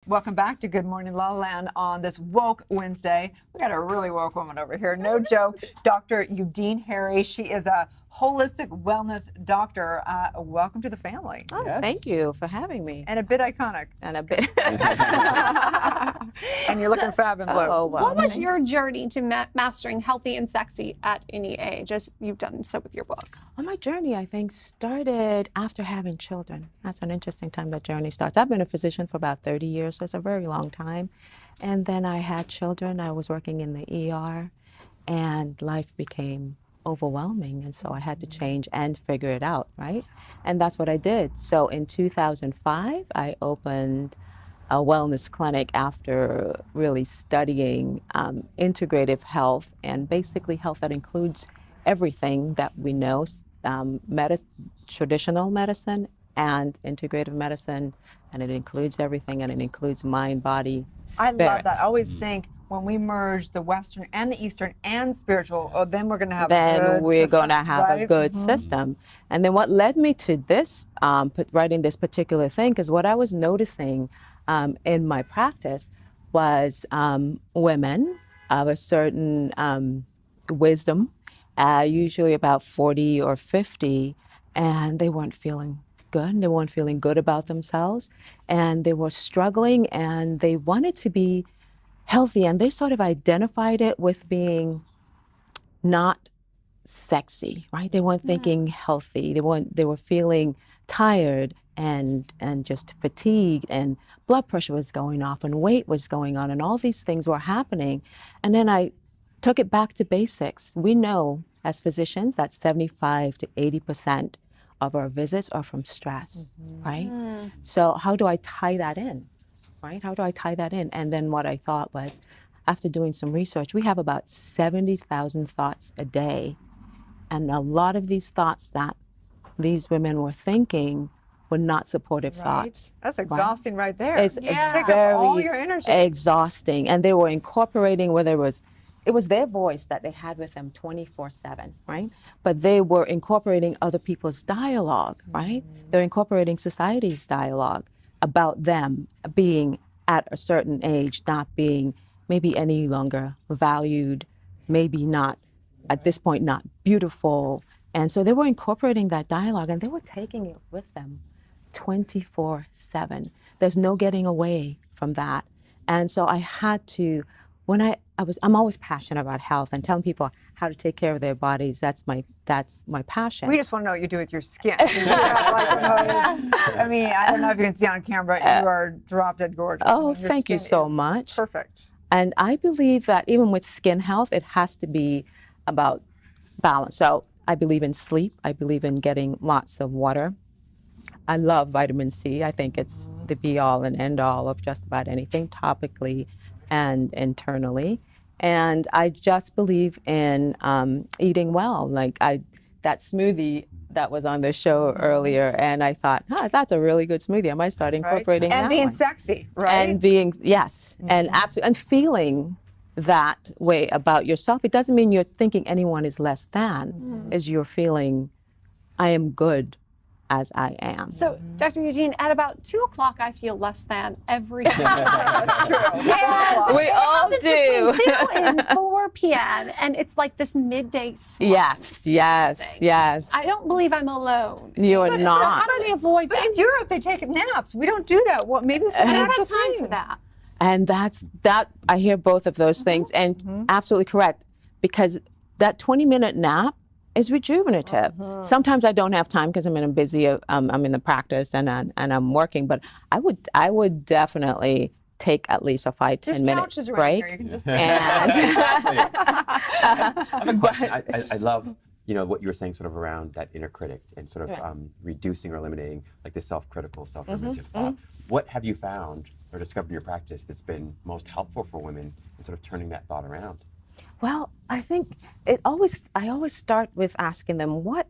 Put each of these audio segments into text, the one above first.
Welcome back to Good Morning La La Land on this Woke Wednesday. We got a really woke woman over here, no joke. Dr. Udine Harry. She is a holistic wellness doctor. Welcome to the family. Oh, yes. Thank you for having me. And a bit iconic. And a bit. And you're looking fab and blue. Oh, wow. What was your journey to mastering healthy and sexy at any age, as you've done so with your book? Well, my journey, I think, started after having children. That's an interesting time that journey starts. I've been a physician for about 30 years, so it's a very long time. And then I had children. I was working in the ER, and life became overwhelming, and so I had to change and figure it out, right? And that's what I did. So in 2005, I opened a wellness clinic after really studying integrative health, and basically health that includes everything that we know, traditional medicine and integrative medicine, and it includes everything, and it includes mind, body, spirit. I love that. I always think when we merge the Western and the Eastern and spiritual, then we're going to have a good system. And then what led me to this, writing this particular thing, because what I was noticing in my practice was women of a certain wisdom, usually about 40 or 50, and they weren't feeling good. They weren't feeling good about themselves, and they were struggling, and they wanted to be healthy, and they sort of identified it with being not sexy, right? They weren't thinking healthy. They were feeling tired and just fatigued, and blood pressure was going off, and weight was going on, and all these things were happening. And then I took it back to basics. We know as physicians that 75 to 80% of our visits are from stress, right? So how do I tie that in, right? How do I tie that in? And then what I thought was, after doing some research, we have about 70,000 thoughts a day. And a lot of these thoughts that these women were thinking were not supportive thoughts. That's exhausting right there. It's take up all your energy. Exhausting. And they were incorporating, whether it was their voice that they had with them 24/7, right? But they were incorporating other people's dialogue, right? They're incorporating society's dialogue about them being at a certain age, not being maybe any longer valued, maybe not, at this point, not beautiful. And so they were incorporating that dialogue, and they were taking it with them 24/7. There's no getting away from that. And so I had to, I'm always passionate about health and telling people how to take care of their bodies. That's my passion. We just want to know what you do with your skin. I mean, I don't know if you can see on camera, but you are drop dead gorgeous. Oh, thank you so much. Perfect. And I believe that even with skin health, it has to be about balance. So I believe in sleep. I believe in getting lots of water. I love vitamin C. I think it's the be all and end all of just about anything, topically and internally. And I just believe in eating well. Like that smoothie that was on the show earlier, and I thought, that's a really good smoothie. I might start incorporating that. And being one. Sexy, right? And being, yes, and absolutely, and feeling that way about yourself. It doesn't mean you're thinking anyone is less than, as you're feeling, I am good as I am. So, Dr. Udine, at about 2 o'clock, I feel less than every single day. That's true. Yeah, We all do. Between 2 and 4 p.m. and it's like this midday slump. Yes. I don't believe I'm alone. You are So not. how do they avoid But that? in Europe, they take naps. We don't do that. Well, maybe this is I don't have time for that. And that I hear both of those things, and absolutely correct, because that 20-minute nap is rejuvenative. Sometimes I don't have time because I'm in a busy, I'm in the practice and I'm working, but I would definitely take at least a 5-10 minute break. Here. You can just I have a question. I love, what you were saying sort of around that inner critic and sort of reducing or eliminating like the self-critical, self-limited thought. What have you found or discovered in your practice that's been most helpful for women in sort of turning that thought around? Well, I think I always start with asking them, what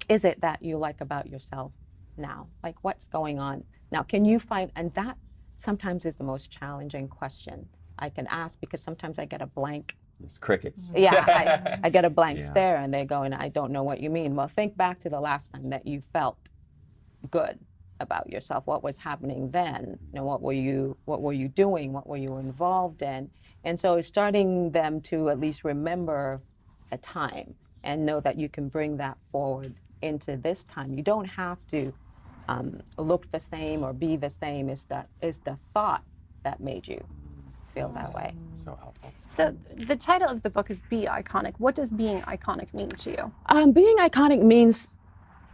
is it that you like about yourself now? Like, what's going on now? Can you find, and that sometimes is the most challenging question I can ask, because sometimes I get a blank. It's crickets. Yeah, I get a blank stare, and they go, and I don't know what you mean. Well, think back to the last time that you felt good, about yourself, what was happening then, what were you doing, what were you involved in. And so it's starting them to at least remember a time and know that you can bring that forward into this time. You don't have to look the same or be the same. It's the thought that made you feel that way. So helpful. So the title of the book is Be Iconic. What does being iconic mean to you? Being iconic means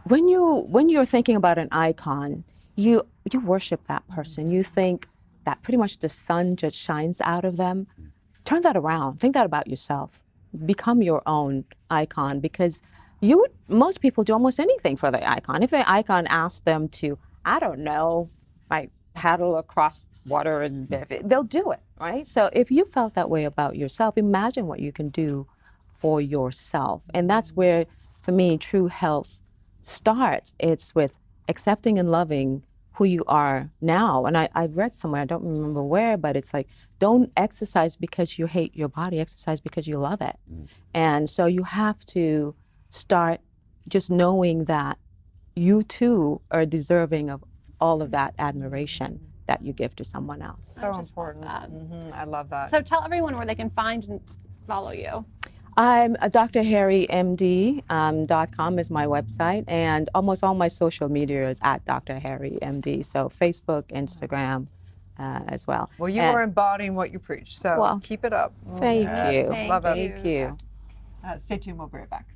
when you're thinking about an icon, you worship that person. You think that pretty much the sun just shines out of them. Turn that around. Think that about yourself. Become your own icon, because most people do almost anything for their icon. If their icon asks them to, I don't know, like paddle across water, and they'll do it, right? So if you felt that way about yourself, imagine what you can do for yourself. And that's where, for me, true health starts. It's with accepting and loving who you are now. And I've read somewhere, I don't remember where, but it's like, don't exercise because you hate your body, exercise because you love it. And so you have to start just knowing that you too are deserving of all of that admiration that you give to someone else. So important. I love that. So tell everyone where they can find and follow you. I'm drharrymd.com is my website, and almost all my social media is at drharrymd. So Facebook, Instagram as well. Well, you are embodying what you preach, so Well, keep it up. Thank Yes. you. Thank Love it. Thank you. Stay tuned. We'll be right back.